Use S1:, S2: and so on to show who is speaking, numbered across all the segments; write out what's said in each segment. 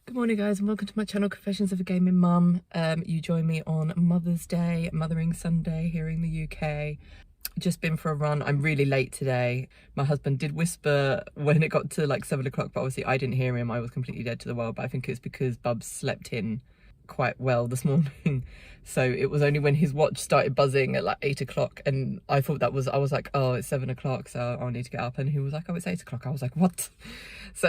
S1: Good morning guys and welcome to my channel Confessions of a Gaming Mum. You join me on Mother's Day, Mothering Sunday here in the UK. Just been for a run. I'm really late today. My husband did whisper when it got to like 7 o'clock, but obviously I didn't hear him. I was completely dead to the world, but I think it's because Bubs slept in quite well this morning. So it was only when his watch started buzzing at like 8 o'clock and I thought that was, I was like, oh, it's 7 o'clock, so I'll need to get up. And he was like, oh, it's 8 o'clock. I was like, what? So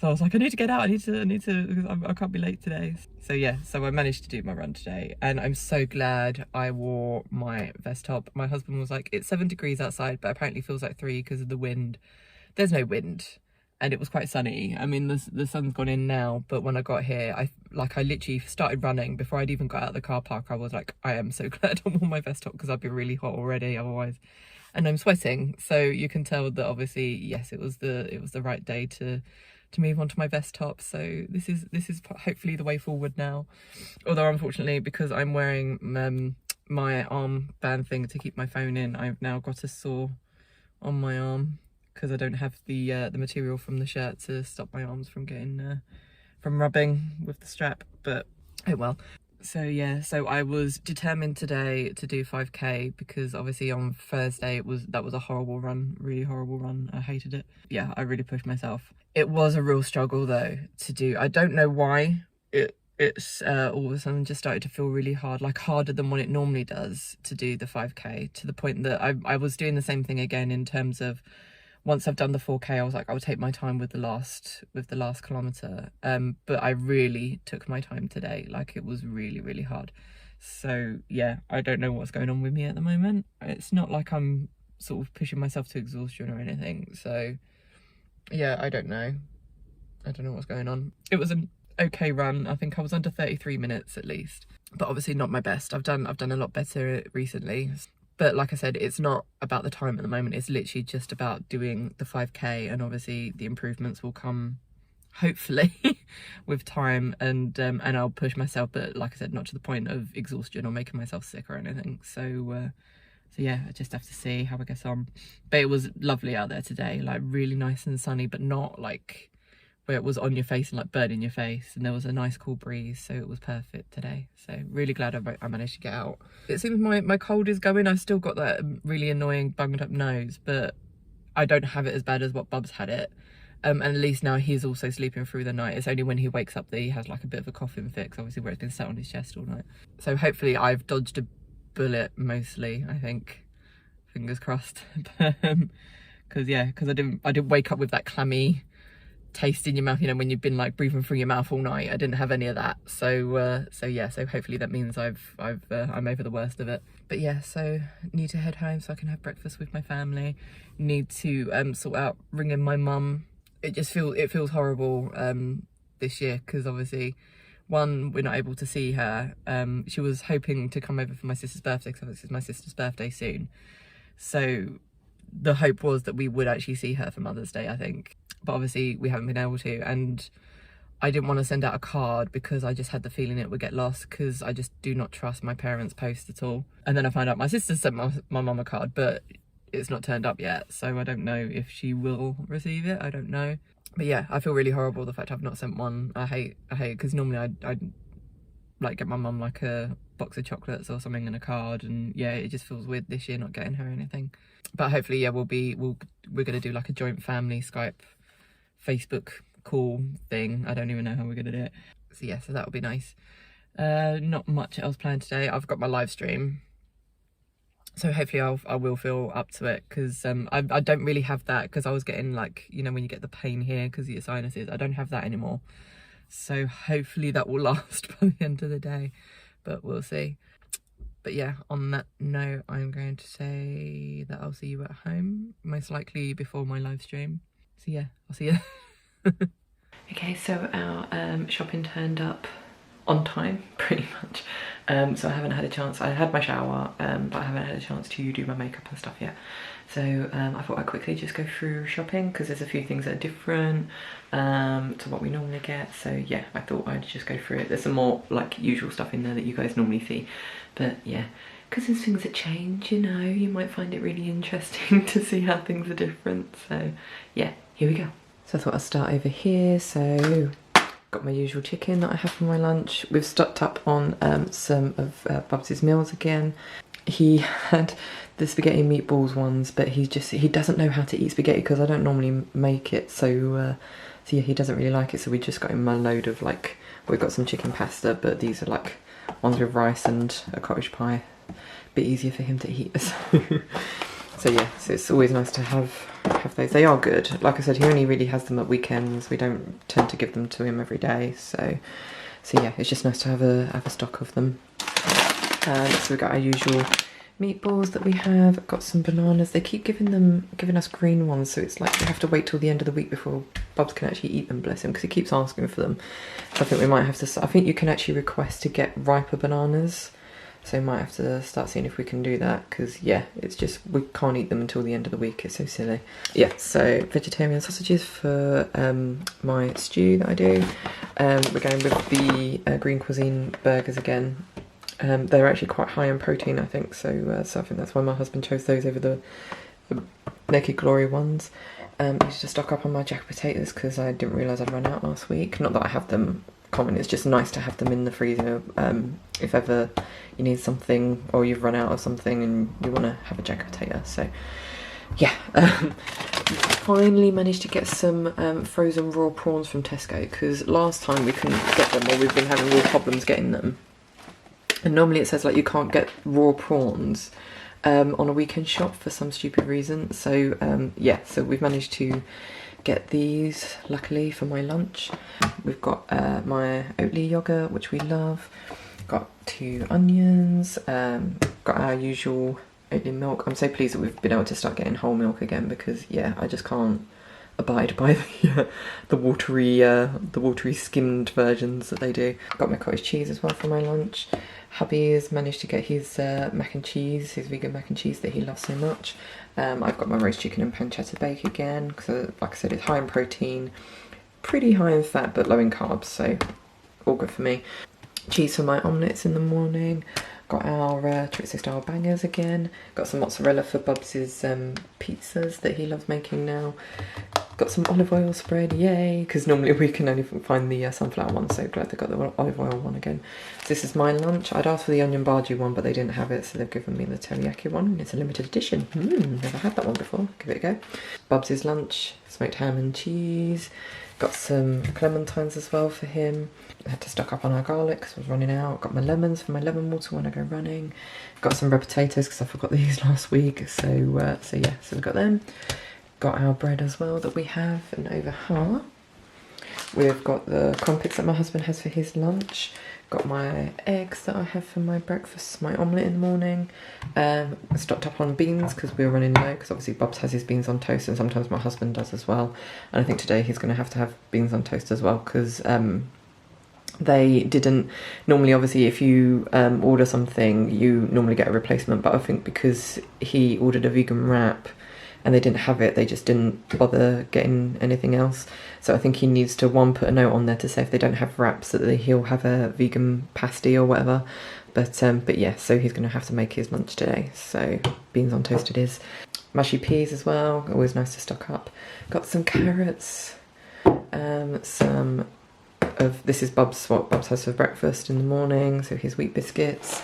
S1: so I was like, I need to get out. I need to, because I can't be late today. So yeah, so I managed to do my run today and I'm so glad I wore my vest top. My husband was like, it's 7 degrees outside, but apparently feels like 3 because of the wind. There's no wind. And it was quite sunny. I mean, the sun's gone in now, but when I got here, I literally started running. Before I'd even got out of the car park, I was like, I am so glad I wore my vest top because I'd be really hot already otherwise. And I'm sweating, so you can tell that obviously, yes, it was the right day to move on to my vest top. So this is hopefully the way forward now. Although unfortunately, because I'm wearing my arm band thing to keep my phone in, I've now got a sore on my arm because I don't have the material from the shirt to stop my arms from getting from rubbing with the strap. But oh well. So yeah, so I was determined today to do 5k because obviously on Thursday that was a horrible run, really horrible run. I hated it. Yeah, I really pushed myself. It was a real struggle though to do. I don't know why it's all of a sudden just started to feel really hard, like harder than what it normally does to do the 5k, to the point that I was doing the same thing again in terms of once I've done the 4k, I was like, I'll take my time with the last kilometre. But I really took my time today. Like it was really, really hard. So yeah, I don't know what's going on with me at the moment. It's not like I'm sort of pushing myself to exhaustion or anything. So yeah, I don't know. I don't know what's going on. It was an okay run. I think I was under 33 minutes at least, but obviously not my best. I've done a lot better recently. But like I said, it's not about the time at the moment. It's literally just about doing the 5k, and obviously the improvements will come, hopefully, with time. And I'll push myself, but like I said, not to the point of exhaustion or making myself sick or anything. So yeah, I just have to see how I get on. But it was lovely out there today, like really nice and sunny, but not like where it was on your face and like burning your face, and there was a nice cool breeze, so it was perfect today. So really glad I managed to get out. It seems my cold is going. I've still got that really annoying bunged up nose, but I don't have it as bad as what Bubs had it. And at least now he's also sleeping through the night. It's only when he wakes up that he has like a bit of a coughing fix, obviously where it's been sat on his chest all night. So hopefully I've dodged a bullet mostly, I think. Fingers crossed. Because I didn't wake up with that clammy taste in your mouth, you know, when you've been like breathing through your mouth all night. I didn't have any of that. So yeah, so hopefully that means I'm over the worst of it. But yeah, so need to head home so I can have breakfast with my family. Need to sort out ringing my mum. It feels horrible this year because obviously, one, we're not able to see her. She was hoping to come over for my sister's birthday because this is my sister's birthday soon. So the hope was that we would actually see her for Mother's Day, I think. But obviously we haven't been able to, and I didn't want to send out a card because I just had the feeling it would get lost, because I just do not trust my parents' post at all. And then I found out my sister sent my mum a card, but it's not turned up yet, so I don't know if she will receive it. I don't know. But yeah, I feel really horrible the fact I've not sent one. I hate because normally I'd like get my mum like a box of chocolates or something and a card, and yeah, it just feels weird this year not getting her anything. But hopefully, yeah, we're gonna do like a joint family Skype Facebook call thing. I don't even know how we're gonna do it. So yeah, so that'll be nice. Not much else planned today. I've got my live stream, so hopefully I will feel up to it, because I don't really have that, because I was getting like, you know, when you get the pain here because of your sinuses. I don't have that anymore, so hopefully that will last by the end of the day, but we'll see. But yeah, on that note, I'm going to say that I'll see you at home, most likely before my live stream. So yeah, I'll see you. Okay, so our shopping turned up on time, pretty much. So I haven't had a chance. I had my shower, but I haven't had a chance to do my makeup and stuff yet. So I thought I'd quickly just go through shopping, because there's a few things that are different to what we normally get. So yeah, I thought I'd just go through it. There's some more like usual stuff in there that you guys normally see, but yeah, because there's things that change, you know, you might find it really interesting to see how things are different. So yeah, here we go. So I thought I'd start over here. So Got my usual chicken that I have for my lunch. We've stocked up on some of Bubs' meals again. He had the spaghetti meatballs ones, but he doesn't know how to eat spaghetti because I don't normally make it, so yeah, he doesn't really like it, so we just got him a load of like, we've got some chicken pasta, but these are like ones with rice and a cottage pie. A bit easier for him to eat. So yeah, so it's always nice to have those. They are good. Like I said, he only really has them at weekends. We don't tend to give them to him every day, so yeah, it's just nice to have a stock of them. So we've got our usual meatballs that we have. Got some bananas. They keep giving us green ones, so it's like we have to wait till the end of the week before Bubs can actually eat them, bless him, because he keeps asking for them. So I think we might have to, I think you can actually request to get riper bananas, so we might have to start seeing if we can do that, because yeah, it's just, we can't eat them until the end of the week. It's so silly. Yeah, so vegetarian sausages for my stew that I do. We're going with the Green Cuisine burgers again. They're actually quite high in protein, I think, so I think that's why my husband chose those over the Naked Glory ones. I used to stock up on my jack potatoes because I didn't realise I'd run out last week. Not that I have them common, it's just nice to have them in the freezer if ever you need something or you've run out of something and you want to have a jack potato. So yeah, finally managed to get some frozen raw prawns from Tesco, because last time we couldn't get them, or we've been having real problems getting them. And normally it says like you can't get raw prawns on a weekend shop for some stupid reason. So yeah, so we've managed to get these luckily for my lunch. We've got my Oatly yogurt, which we love. Got 2 onions. Got our usual Oatly milk. I'm so pleased that we've been able to start getting whole milk again, because yeah, I just can't abide by the watery skimmed versions that they do. Got my cottage cheese as well for my lunch. Hubby has managed to get his mac and cheese, his vegan mac and cheese that he loves so much. I've got my roast chicken and pancetta bake again, because like I said, it's high in protein, pretty high in fat, but low in carbs, so all good for me. Cheese for my omelettes in the morning. Got our chorizo style bangers again. Got some mozzarella for Bubs's pizzas that he loves making now. Got some olive oil spread, yay, because normally we can only find the sunflower one, so glad they got the olive oil one again. So this is my lunch. I'd asked for the onion bhaji one, but they didn't have it, so they've given me the teriyaki one. It's a limited edition. Never had that one before. Give it a go. Bubs's lunch, smoked ham and cheese. Got some clementines as well for him. I had to stock up on our garlic because I was running out. Got my lemons for my lemon water when I go running. Got some red potatoes because I forgot these last week. So yeah, so we've got them. Got our bread as well that we have, and over here we've got the crumpets that my husband has for his lunch. Got my eggs that I have for my breakfast, my omelette in the morning. Stocked up on beans because we were running low, because obviously Bubs has his beans on toast and sometimes my husband does as well. And I think today he's going to have beans on toast as well, because they didn't normally, obviously if you order something you normally get a replacement, but I think because he ordered a vegan wrap and they didn't have it, they just didn't bother getting anything else. So I think he needs to put a note on there to say if they don't have wraps that he'll have a vegan pasty or whatever. But yeah, so he's going to have to make his lunch today. So beans on toast it is. Mushy peas as well, always nice to stock up. Got some carrots, some of, this is what Bubs has for breakfast in the morning, so his wheat biscuits.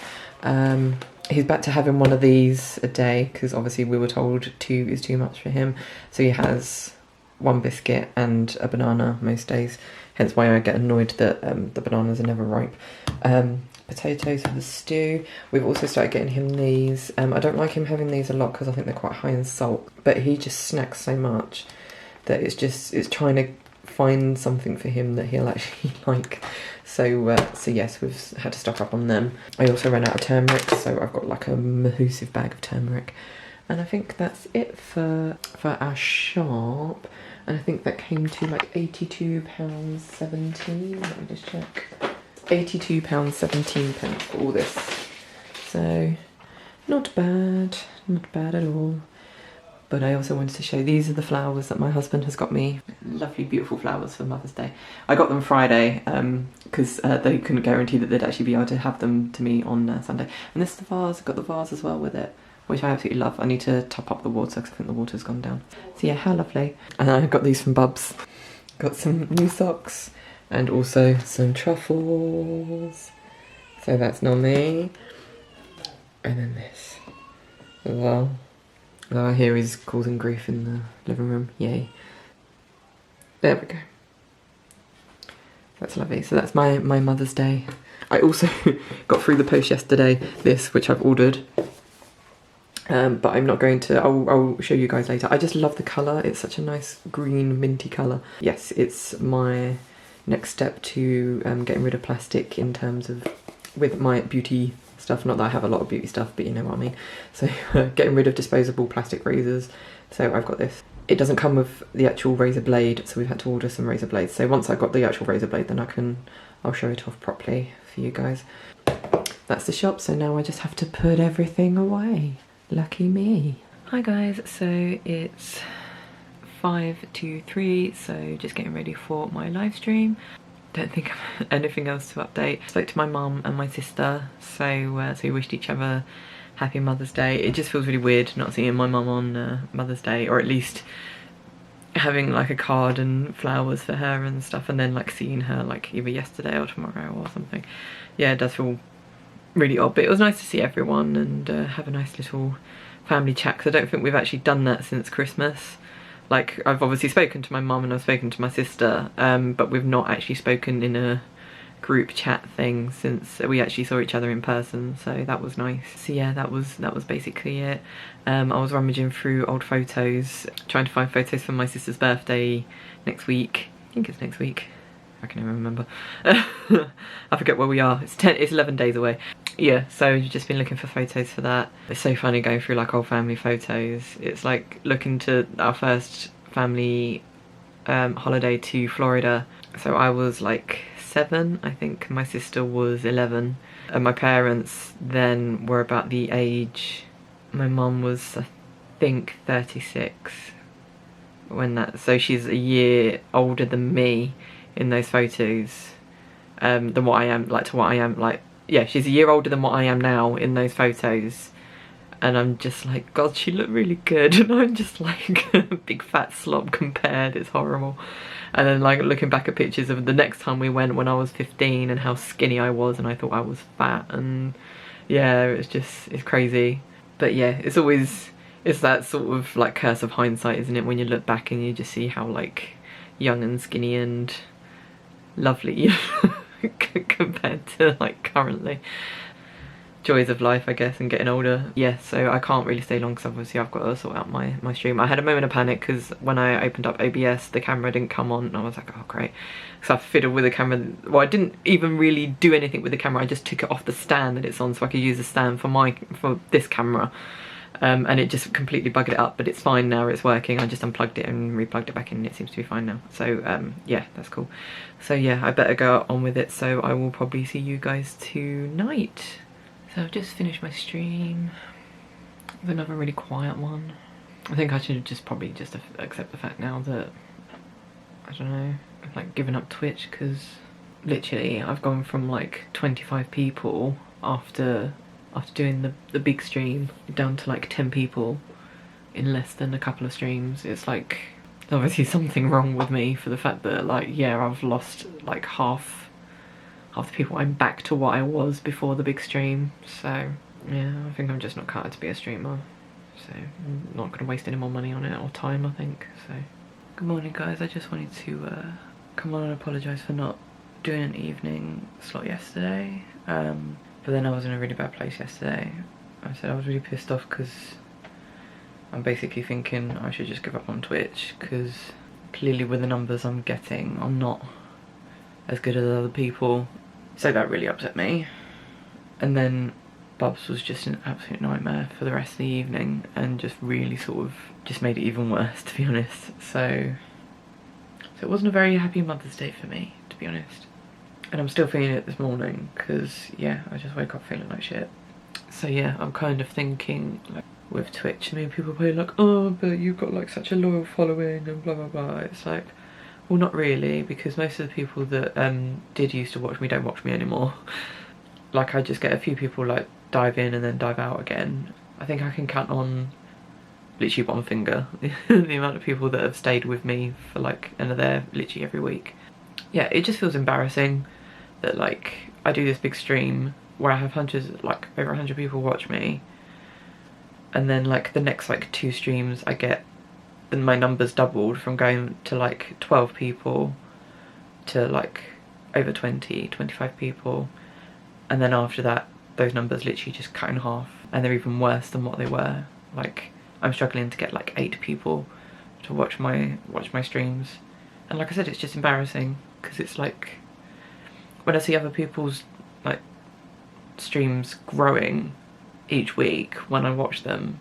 S1: He's back to having one of these a day, because obviously we were told 2 is too much for him. So he has 1 biscuit and a banana most days, hence why I get annoyed that the bananas are never ripe. Potatoes for the stew. We've also started getting him these. I don't like him having these a lot because I think they're quite high in salt, but he just snacks so much that it's trying to find something for him that he'll actually like. So yes, we've had to stock up on them. I also ran out of turmeric, so I've got like a massive bag of turmeric. And I think that's it for our shop. And I think that came to like £82.17. Let me just check. £82.17 for all this. So not bad at all. But I also wanted to show, these are the flowers that my husband has got me. Lovely, beautiful flowers for Mother's Day. I got them Friday because they couldn't guarantee that they'd actually be able to have them to me on Sunday. And this is the vase, I've got the vase as well with it, which I absolutely love. I need to top up the water because I think the water's gone down. So yeah, how lovely. And I got these from Bubs. Got some new socks. and also some truffles. So that's not me. And then this as well. Here is causing grief in the living room. Yay. There we go. That's lovely. So that's my Mother's Day. I also got through the post yesterday, this, which I've ordered. But I'm not going to, I'll show you guys later. I just love the colour. It's such a nice green minty colour. Yes, it's my next step to getting rid of plastic in terms of, with my beauty stuff. Not that I have a lot of beauty stuff, but you know what I mean. So getting rid of disposable plastic razors. So I've got this. It doesn't come with the actual razor blade, so we've had to order some razor blades. So once I've got the actual razor blade, then I'll show it off properly for you guys. That's the shop, so now I just have to put everything away. Lucky me. Hi guys, so it's 5 to 3, so just getting ready for my live stream. Don't think of anything else to update. Spoke to my mum and my sister, so we wished each other happy Mother's Day. It just feels really weird not seeing my mum on Mother's Day, or at least having like a card and flowers for her and stuff, and then like seeing her like either yesterday or tomorrow or something. Yeah, it does feel really odd, but it was nice to see everyone and have a nice little family chat, because I don't think we've actually done that since Christmas. Like, I've obviously spoken to my mum and I've spoken to my sister, but we've not actually spoken in a group chat thing since we actually saw each other in person, so that was nice. So yeah, that was basically it. I was rummaging through old photos, trying to find photos for my sister's birthday next week. I think it's next week. I can even remember. I forget where we are. It's 11 days away. Yeah, so I've just been looking for photos for that. It's so funny going through like old family photos. It's like looking to our first family holiday to Florida. So I was like 7, I think my sister was 11, and my parents then were about the age, my mum was I think 36 when that, so she's a year older than me in those photos, than what I am, like to what I am, like, yeah, she's a year older than what I am now in those photos, and I'm just like, God, she looked really good, and I'm just like a big fat slob compared. It's horrible. And then like looking back at pictures of the next time we went when I was 15 and how skinny I was, and I thought I was fat, and yeah, it's crazy. But yeah, it's that sort of like curse of hindsight, isn't it, when you look back and you just see how like young and skinny and lovely compared to like currently. Joys of life, I guess, and getting older. Yeah, so I can't really stay long because obviously I've got to sort out my stream. I had a moment of panic because when I opened up OBS, the camera didn't come on, and I was like, oh great. So I fiddled with the camera. Well, I didn't even really do anything with the camera. I just took it off the stand that it's on so I could use the stand for this camera. And it just completely buggered it up, but it's fine now, it's working. I just unplugged it and replugged it back in, and it seems to be fine now. So yeah, that's cool. So yeah, I better go on with it, so I will probably see you guys tonight. So I've just finished my stream with another really quiet one. I think I should just probably just accept the fact now that, I don't know, I've like given up Twitch, because literally I've gone from like 25 people after doing the big stream down to like 10 people in less than a couple of streams. It's like, obviously something wrong with me for the fact that like, yeah, I've lost like half the people. I'm back to what I was before the big stream, so yeah, I think I'm just not cut out to be a streamer, so I'm not going to waste any more money on it or time, I think. So good morning guys, I just wanted to come on and apologise for not doing an evening slot yesterday, but then I was in a really bad place yesterday. I said I was really pissed off because I'm basically thinking I should just give up on Twitch, because clearly with the numbers I'm getting, I'm not as good as other people. So that really upset me. And then Bubs was just an absolute nightmare for the rest of the evening, and just really sort of just made it even worse, to be honest. So it wasn't a very happy Mother's Day for me, to be honest. And I'm still feeling it this morning, because yeah, I just woke up feeling like shit. So yeah, I'm kind of thinking like, with Twitch, I mean, people are probably like, oh, but you've got like such a loyal following and blah blah blah. It's like, well, not really, because most of the people that did used to watch me don't watch me anymore. Like, I just get a few people like dive in and then dive out again. I think I can count on literally one finger the amount of people that have stayed with me for like, and are there literally every week. yeah, it just feels embarrassing that like I do this big stream where I have hundreds, like over 100 people watch me, and then like the next like 2 streams I get, then my numbers doubled from going to like 12 people to like over 20, 25 people, and then after that those numbers literally just cut in half, and they're even worse than what they were. Like I'm struggling to get like 8 people to watch my streams, and like I said, it's just embarrassing because it's like when I see other people's like streams growing each week when I watch them,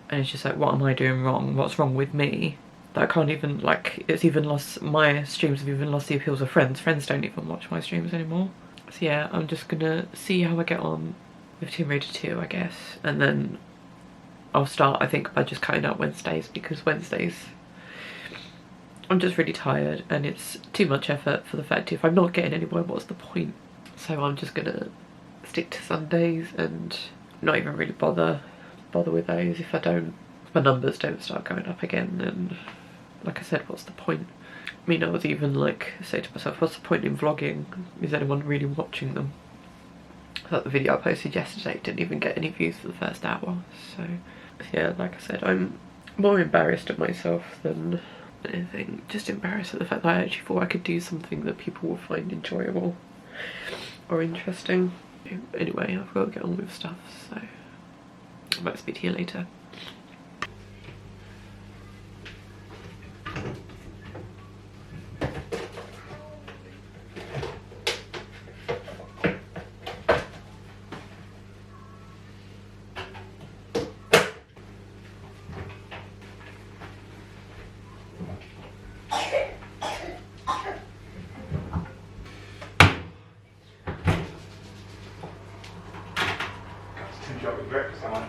S1: and it's just like, what am I doing wrong? What's wrong with me? That I can't even, like, it's even lost, my streams have even lost the appeals of friends. Friends don't even watch my streams anymore. So yeah, I'm just gonna see how I get on with Tomb Raider 2, I guess, and then I'll start, I think, by just cutting out Wednesdays, because Wednesdays I'm just really tired and it's too much effort for the fact if I'm not getting anywhere, what's the point? So I'm just gonna stick to Sundays and not even really bother with those if my numbers don't start going up again. And like I said, what's the point? I mean, I was even like say to myself, what's the point in vlogging? Is anyone really watching them? I thought the video I posted yesterday didn't even get any views for the first hour. So yeah, like I said, I'm more embarrassed at myself than anything. Just embarrassed at the fact that I actually thought I could do something that people will find enjoyable or interesting. Anyway, I've got to get on with stuff, so I might speak to you later.
S2: Breakfast, am I?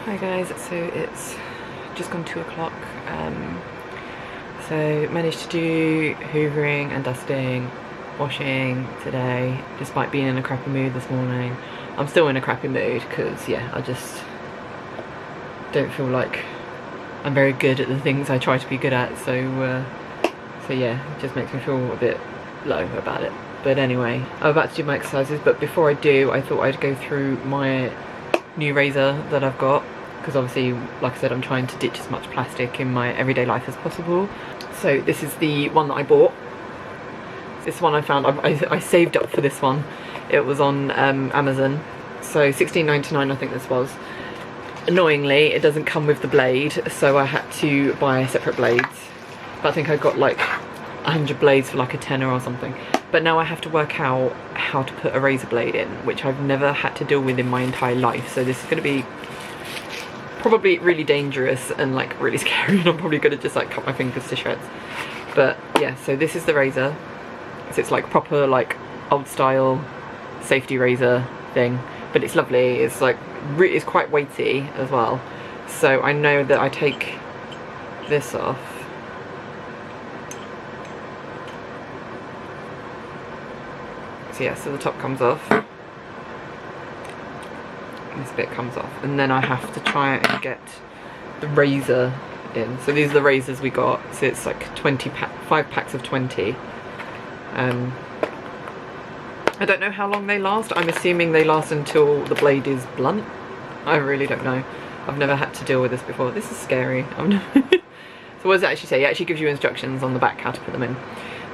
S1: Hi guys, so it's just gone 2 o'clock, so managed to do hoovering and dusting, washing today, despite being in a crappy mood this morning. I'm still in a crappy mood because yeah, I just don't feel like I'm very good at the things I try to be good at, so yeah, it just makes me feel a bit low about it. But anyway, I'm about to do my exercises, but before I do, I thought I'd go through my new razor that I've got, because obviously, like I said, I'm trying to ditch as much plastic in my everyday life as possible. So this is the one that I bought. This one I found, I saved up for this one. It was on Amazon, so $16.99 I think this was. Annoyingly, it doesn't come with the blade, so I had to buy separate blades. But I think I got like 100 blades for like a tenner or something. But now I have to work out how to put a razor blade in, which I've never had to deal with in my entire life. So this is going to be probably really dangerous and like really scary, and I'm probably going to just like cut my fingers to shreds. But yeah, so this is the razor. So it's like proper like old style safety razor thing, but it's lovely. It's like it's quite weighty as well. So I know that I take this off. So yeah, so the top comes off. This bit comes off, and then I have to try and get the razor in. So these are the razors we got. So it's like 5 packs of 20. I don't know how long they last. I'm assuming they last until the blade is blunt. I really don't know. I've never had to deal with this before. This is scary. So what does it actually say? It actually gives you instructions on the back how to put them in.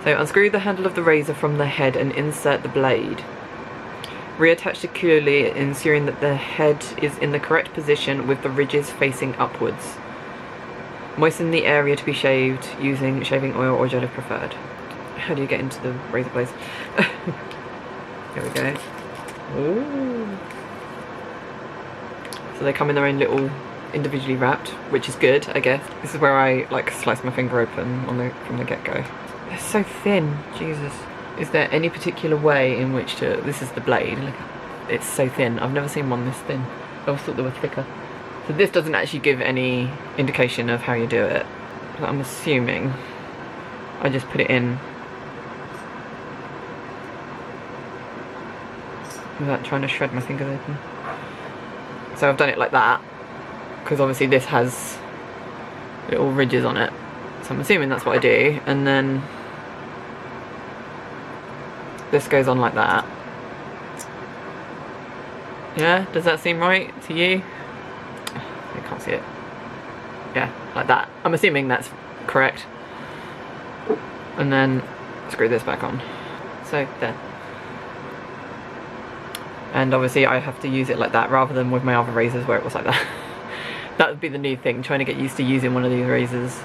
S1: So unscrew the handle of the razor from the head and insert the blade. Reattach securely, ensuring that the head is in the correct position with the ridges facing upwards. Moisten the area to be shaved using shaving oil or gel if preferred. How do you get into the razor blades? There we go. Ooh. So they come in their own little individually wrapped, which is good, I guess. This is where I like slice my finger open from the get-go. They're so thin, Jesus. Is there any particular way in which to, this is the blade, look, it's so thin. I've never seen one this thin. I always thought they were thicker. So this doesn't actually give any indication of how you do it. But I'm assuming I just put it in without trying to shred my fingers open. So I've done it like that, because obviously this has little ridges on it. So I'm assuming that's what I do. And then this goes on like that. Yeah, does that seem right to you? You can't see it. Yeah, like that. I'm assuming that's correct. And then screw this back on. So there. And obviously I have to use it like that rather than with my other razors where it was like that. That would be the new thing, trying to get used to using one of these razors.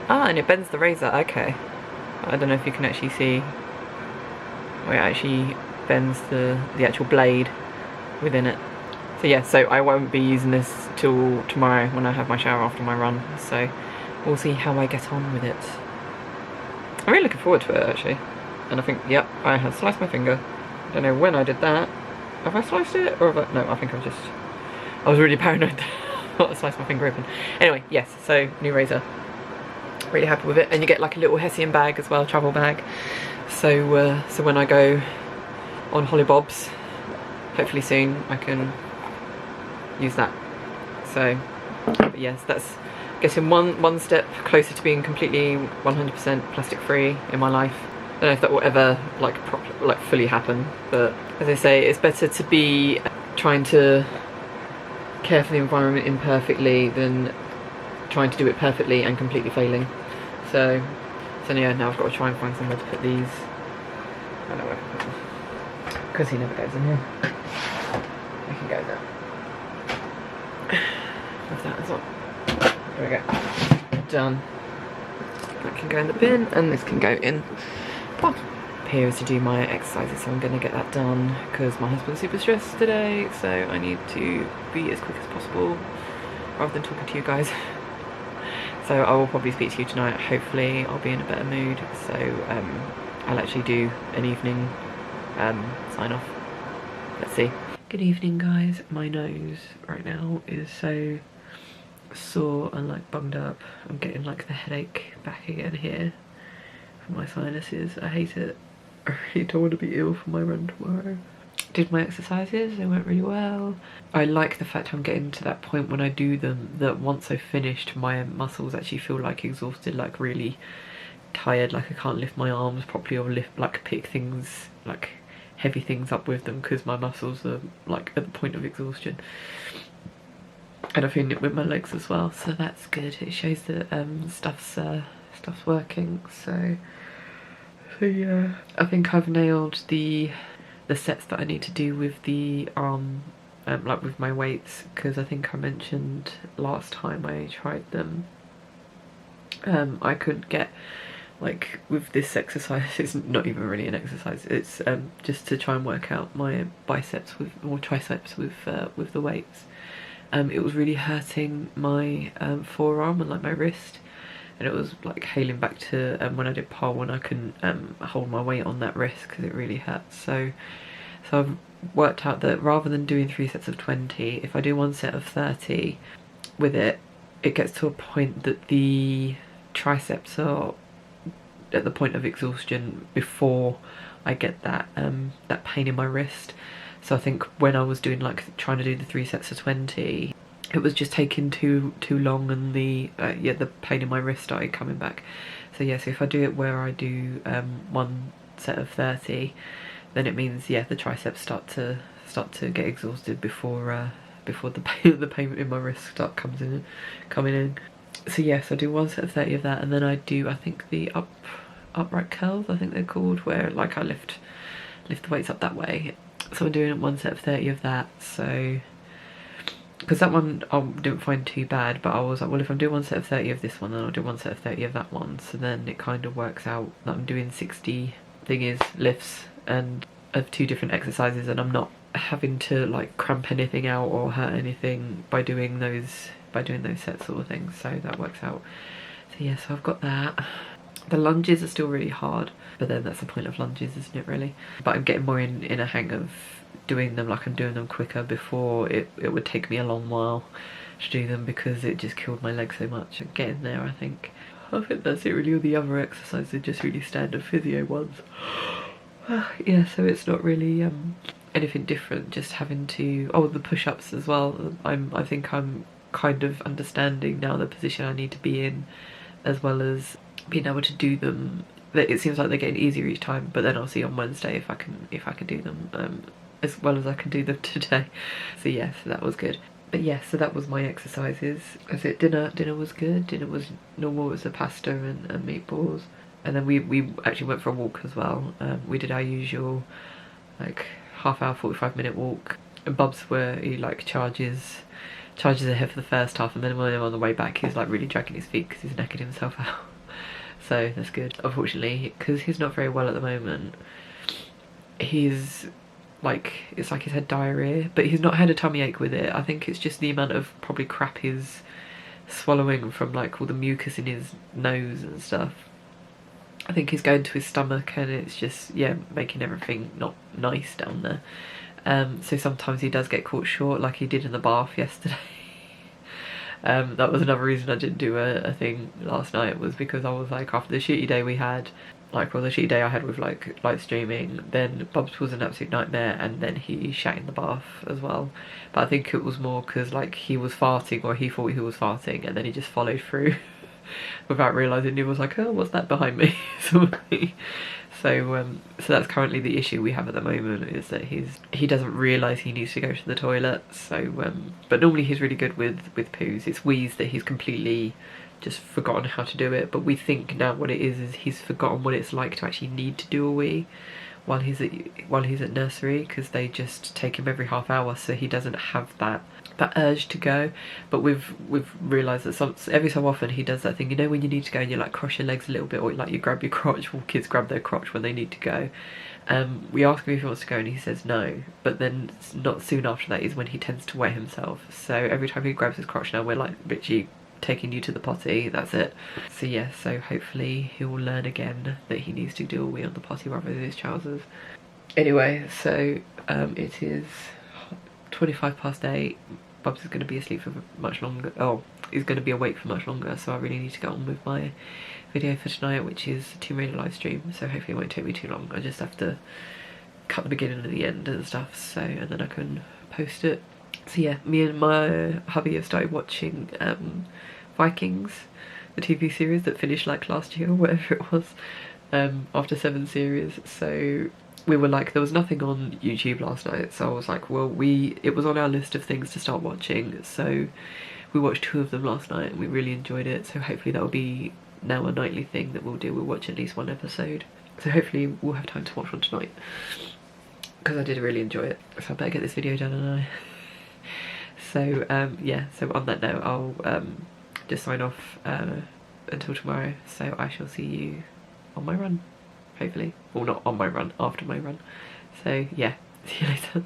S1: Ah, and it bends the razor, okay. I don't know if you can actually see where it actually bends the actual blade within it. So yeah, so I won't be using this till tomorrow when I have my shower after my run. So we'll see how I get on with it. I'm really looking forward to it actually. And I think, yep, I have sliced my finger. I don't know when I did that. Have I sliced it? Or have I, no, I think I was really paranoid not to slice my finger open. Anyway, yes, so new razor. Really happy with it. And you get like a little Hessian bag as well, travel bag. So so when I go on Hollybobs, hopefully soon, I can use that. So but yes, that's getting one step closer to being completely 100% plastic free in my life. I don't know if that will ever like fully happen, but as I say, it's better to be trying to care for the environment imperfectly than trying to do it perfectly and completely failing. So yeah, now I've got to try and find somewhere to put these. I don't know where to put them, because he never goes in here. I can go there. With that as well. There we go. Done. That can go in the bin, and this can go in. Well, here is to do my exercises, so I'm going to get that done because my husband's super stressed today, so I need to be as quick as possible rather than talking to you guys. So I will probably speak to you tonight. Hopefully I'll be in a better mood, so I'll actually do an evening sign off. Let's see. Good evening guys. My nose right now is so sore and like bunged up. I'm getting like the headache back again here from my sinuses. I hate it. I really don't want to be ill for my run tomorrow. Did my exercises, they went really well. I like the fact I'm getting to that point when I do them that once I've finished, my muscles actually feel like exhausted, like really tired, like I can't lift my arms properly or pick things, like heavy things up with them because my muscles are like at the point of exhaustion. And I'm feeling it with my legs as well, so that's good. It shows that stuff's working. So yeah, I think I've nailed the sets that I need to do with the arm, like with my weights, because I think I mentioned last time I tried them, I couldn't get, like with this exercise, it's not even really an exercise, it's just to try and work out my biceps with, or triceps with the weights. It was really hurting my forearm and like my wrist, and it was like hailing back to when I did pole, and I couldn't hold my weight on that wrist because it really hurt. So I've worked out that rather than doing 3 sets of 20, if I do 1 set of 30 with it, it gets to a point that the triceps are at the point of exhaustion before I get that that pain in my wrist. So I think when I was doing like trying to do the 3 sets of 20, it was just taking too long, and the pain in my wrist started coming back. So yeah, so if I do it where I do 1 set of 30, then it means the triceps start to get exhausted before the pain in my wrist coming in. So yes, I do 1 set of 30 of that, and then I do, I think, the upright curls, I think they're called, where like I lift the weights up that way. So I'm doing 1 set of 30 of that. So because that one I didn't find too bad, but I was like, well, if I'm doing 1 set of 30 of this one, then I'll do 1 set of 30 of that one. So then it kind of works out that I'm doing 60 lifts and of 2 different exercises, and I'm not having to like cramp anything out or hurt anything by doing those sets sort of things, so that works out. So yeah, so I've got that. The lunges are still really hard, but then that's the point of lunges, isn't it, really? But I'm getting more in a hang of doing them, like I'm doing them quicker. Before it would take me a long while to do them because it just killed my legs so much. Getting there, I think. I think that's it really. All the other exercises are just really standard physio ones. Yeah, so it's not really anything different, just having to... Oh, the push-ups as well. I think I'm kind of understanding now the position I need to be in, as well as being able to do them. It seems like they're getting easier each time, but then I'll see on Wednesday if I can do them as well as I can do them today. So yeah, so that was good. But yeah, so that was my exercises. As it dinner was good. Dinner was normal. It was a pasta and meatballs, and then we actually went for a walk as well. We did our usual like half-hour 45-minute walk, and Bubs where he like charges ahead for the first half, and then when I'm on the way back he's like really dragging his feet because he's knackered himself out. So that's good. Unfortunately, because he's not very well at the moment, he's like, it's like he's had diarrhea, but he's not had a tummy ache with it. I think it's just the amount of probably crap he's swallowing from like all the mucus in his nose and stuff. I think he's going to his stomach, and it's just, yeah, making everything not nice down there. So sometimes he does get caught short, like he did in the bath yesterday. That was another reason I didn't do a thing last night, was because I was like, after the shitty day we had, like, well, the shitty day I had with like live streaming, then Bubs was an absolute nightmare, and then he shat in the bath as well. But I think it was more because like he was farting, or he thought he was farting, and then he just followed through without realising. He was like, oh, what's that behind me? So that's currently the issue we have at the moment, is that he doesn't realise he needs to go to the toilet. So but normally he's really good with poos. It's wheeze that he's completely just forgotten how to do it. But we think now what it is he's forgotten what it's like to actually need to do a wee while he's at nursery, because they just take him every half hour, so he doesn't have that urge to go. But we've realised that every so often he does that thing, you know, when you need to go and you like cross your legs a little bit, or like you grab your crotch. Well, kids grab their crotch when they need to go. We ask him if he wants to go and he says no, but then not soon after that is when he tends to wet himself. So every time he grabs his crotch now, we're like, Richie, taking you to the potty, that's it. So yeah, so hopefully he will learn again that he needs to do a wee on the potty rather than his trousers. Anyway, so it is 8:25. Bubs is going to be asleep for much longer. Oh, he's going to be awake for much longer, so I really need to get on with my video for tonight, which is a Tomb Raider live stream, so hopefully it won't take me too long. I just have to cut the beginning and the end and stuff, so, and then I can post it. So yeah, me and my hubby have started watching Vikings, the TV series that finished like last year or whatever it was, after 7 series. So we were like, there was nothing on YouTube last night, so I was like, well, it was on our list of things to start watching, so we watched 2 of them last night and we really enjoyed it. So hopefully that will be now a nightly thing that we'll do. We'll watch at least 1 episode, so hopefully we'll have time to watch one tonight, because I did really enjoy it. So I better get this video done, and so yeah, so on that note, I'll just sign off until tomorrow. So I shall see you on my run, hopefully. Well, not on my run, after my run. So yeah, see you later.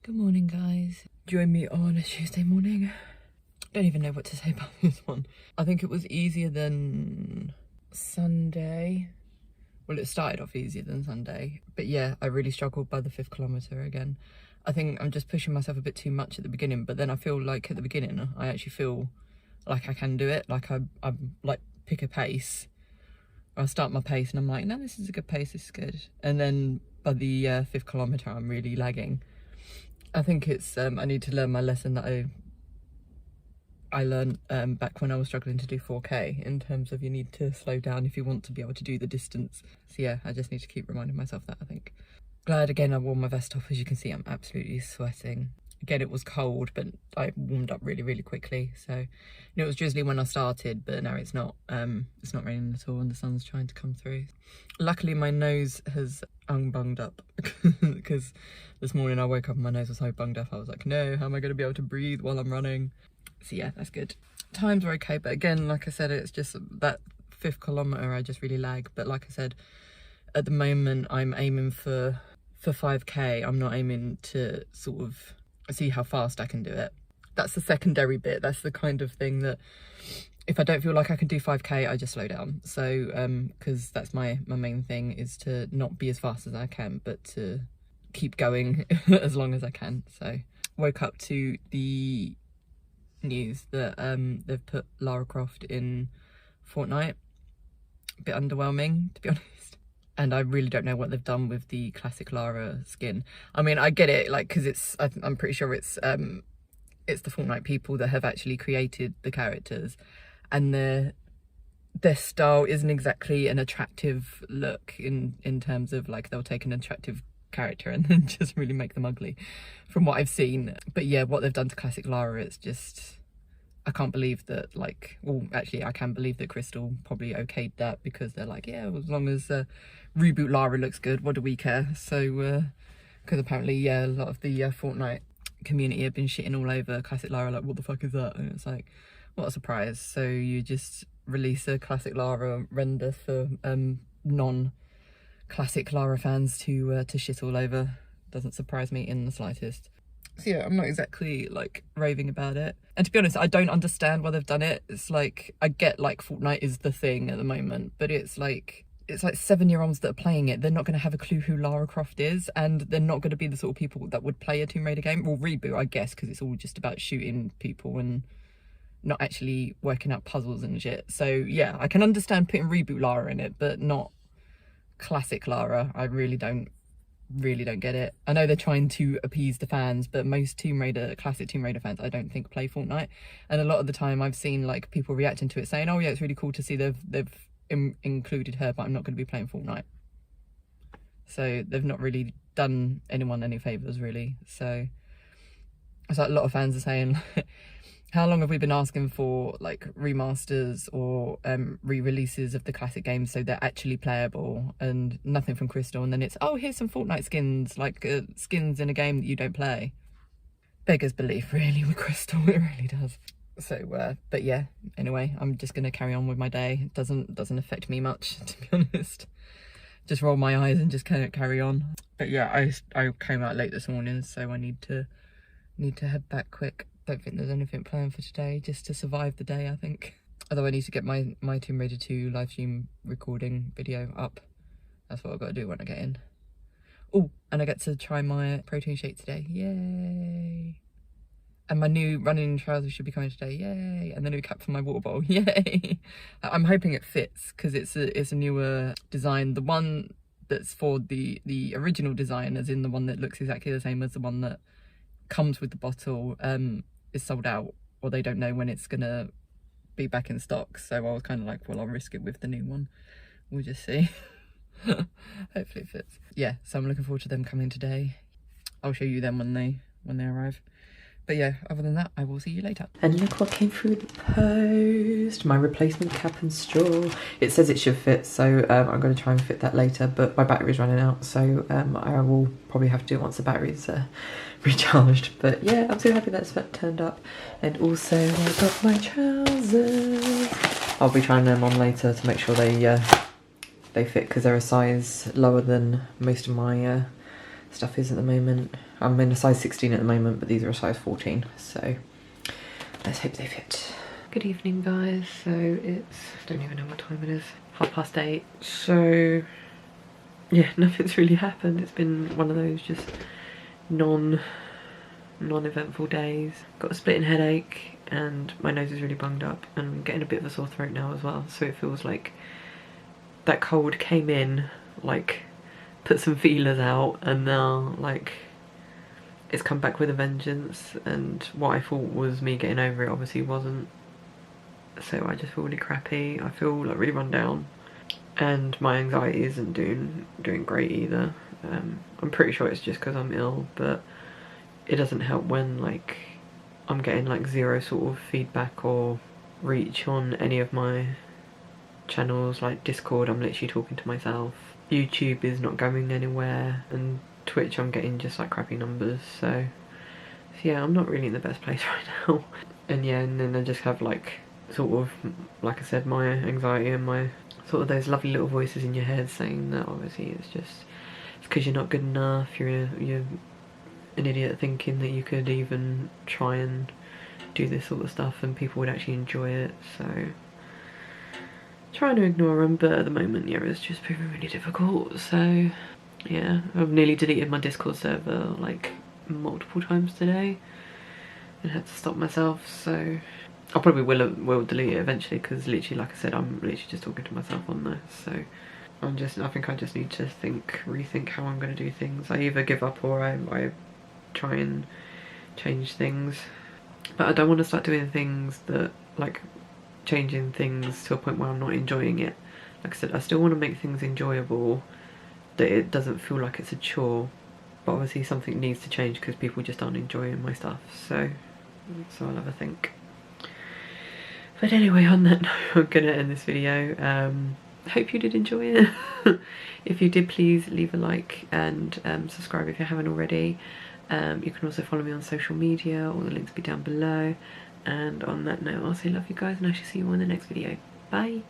S1: Good morning, guys. Join me on a Tuesday morning. Don't even know what to say about this one. I think it was easier than Sunday. Well, it started off easier than Sunday, but yeah, I really struggled by the 5th kilometre again. I think I'm just pushing myself a bit too much at the beginning, but then I feel like at the beginning I actually feel like I can do it. Like I like pick a pace, I start my pace and I'm like, no, this is a good pace, this is good. And then by the 5th kilometre I'm really lagging. I think it's I need to learn my lesson that I learned back when I was struggling to do 4K, in terms of you need to slow down if you want to be able to do the distance. So yeah, I just need to keep reminding myself that, I think. Glad again I wore my vest off. As you can see, I'm absolutely sweating. Again, it was cold, but I warmed up really, really quickly. So, you know, it was drizzly when I started, but now it's not raining at all and the sun's trying to come through. Luckily, my nose has unbunged up because this morning I woke up and my nose was so bunged up. I was like, no, how am I going to be able to breathe while I'm running? So yeah, that's good. Times were okay, but again, like I said, it's just that 5th kilometre I just really lag. But like I said, at the moment I'm aiming for for 5k. I'm not aiming to sort of see how fast I can do it. That's the secondary bit. That's the kind of thing that if I don't feel like I can do 5k, I just slow down. So because that's my main thing, is to not be as fast as I can, but to keep going as long as I can. So woke up to the news that they've put Lara Croft in Fortnite. A bit underwhelming, to be honest. And I really don't know what they've done with the classic Lara skin. I mean, I get it, like, because I'm pretty sure it's the Fortnite people that have actually created the characters, and their style isn't exactly an attractive look in terms of, like, they'll take an attractive character and then just really make them ugly, from what I've seen. But yeah, what they've done to classic Lara, it's just, I can't believe that, like, well, actually I can believe that Crystal probably okayed that, because they're like, yeah, well, as long as reboot Lara looks good, what do we care? So because apparently, yeah, a lot of the Fortnite community have been shitting all over classic Lara, like, what the fuck is that? And it's like, what a surprise. So you just release a classic Lara render for non-classic Lara fans to shit all over. Doesn't surprise me in the slightest. So yeah, I'm not exactly, like, raving about it. And to be honest, I don't understand why they've done it. It's like, I get, like, Fortnite is the thing at the moment, but it's like 7-year-olds that are playing it. They're not going to have a clue who Lara Croft is, and they're not going to be the sort of people that would play a Tomb Raider game. Well, reboot, I guess, because it's all just about shooting people and not actually working out puzzles and shit. So yeah, I can understand putting reboot Lara in it, but not classic Lara. I really don't get it. I know they're trying to appease the fans, but most classic Tomb Raider fans, I don't think play Fortnite. And a lot of the time I've seen, like, people reacting to it saying, oh yeah, it's really cool to see they've included her, but I'm not going to be playing Fortnite. So they've not really done anyone any favors, really. So it's like a lot of fans are saying, how long have we been asking for, like, remasters or re-releases of the classic games so they're actually playable, and nothing from Crystal, and then it's, oh, here's some Fortnite skins, like skins in a game that you don't play. Beggars belief, really, with Crystal. It really does. So but yeah, anyway, I'm just gonna carry on with my day. It doesn't affect me much, to be honest. Just roll my eyes and just kind of carry on. But yeah, I came out late this morning, so I need to head back quick. Don't think there's anything planned for today, just to survive the day, I think. Although I need to get my Tomb Raider 2 live stream recording video up. That's what I've got to do when I get in. Oh, and I get to try my protein shake today. Yay! And my new running trousers should be coming today. Yay! And the new cap for my water bottle. Yay! I'm hoping it fits, because it's a newer design. The one that's for the original design, as in the one that looks exactly the same as the one that comes with the bottle, is sold out, or they don't know when it's gonna be back in stock. So I was kind of like, well, I'll risk it with the new one. We'll just see. Hopefully it fits. Yeah, so I'm looking forward to them coming today. I'll show you them when they arrive. But yeah, other than that, I will see you later. And look what came through the post. My replacement cap and straw. It says it should fit, so I'm going to try and fit that later, but my battery's running out, so I will probably have to do it once the battery's recharged. But yeah, I'm so happy that's turned up. And also I got my trousers. I'll be trying them on later to make sure they fit, because they're a size lower than most of my stuff is at the moment. I'm in a size 16 at the moment, but these are a size 14, so let's hope they fit. Good evening, guys. So it's, I don't even know what time it is, 8:30. So yeah, nothing's really happened. It's been one of those just non-eventful days. Got a splitting headache, and my nose is really bunged up, and I'm getting a bit of a sore throat now as well. So it feels like that cold came in, like, put some feelers out, and now, like, it's come back with a vengeance, and what I thought was me getting over it obviously wasn't. So I just feel really crappy. I feel like really run down, and my anxiety isn't doing great either. I'm pretty sure it's just because I'm ill, but it doesn't help when, like, I'm getting, like, zero sort of feedback or reach on any of my channels. Like Discord, I'm literally talking to myself. YouTube is not going anywhere, and Twitch, I'm getting just, like, crappy numbers. So yeah, I'm not really in the best place right now. And yeah, and then I just have, like, sort of, like I said, my anxiety and my sort of those lovely little voices in your head saying that obviously it's because you're not good enough, you're an idiot thinking that you could even try and do this sort of stuff and people would actually enjoy it. So trying to ignore them, but at the moment, yeah, it's just proving really difficult. So yeah, I've nearly deleted my Discord server like multiple times today and had to stop myself. So I probably will delete it eventually, because literally, like I said, I'm literally just talking to myself on there. So I think I just need to rethink how I'm going to do things. I either give up or I try and change things. But I don't want to start doing things that, like, changing things to a point where I'm not enjoying it. Like I said, I still want to make things enjoyable, that it doesn't feel like it's a chore. But obviously something needs to change because people just aren't enjoying my stuff. So I'll have a think. But anyway, on that note, I'm gonna end this video. I hope you did enjoy it. If you did, please leave a like and subscribe if you haven't already. You can also follow me on social media, all the links will be down below. And on that note, I'll say love you guys, and I shall see you all in the next video. Bye!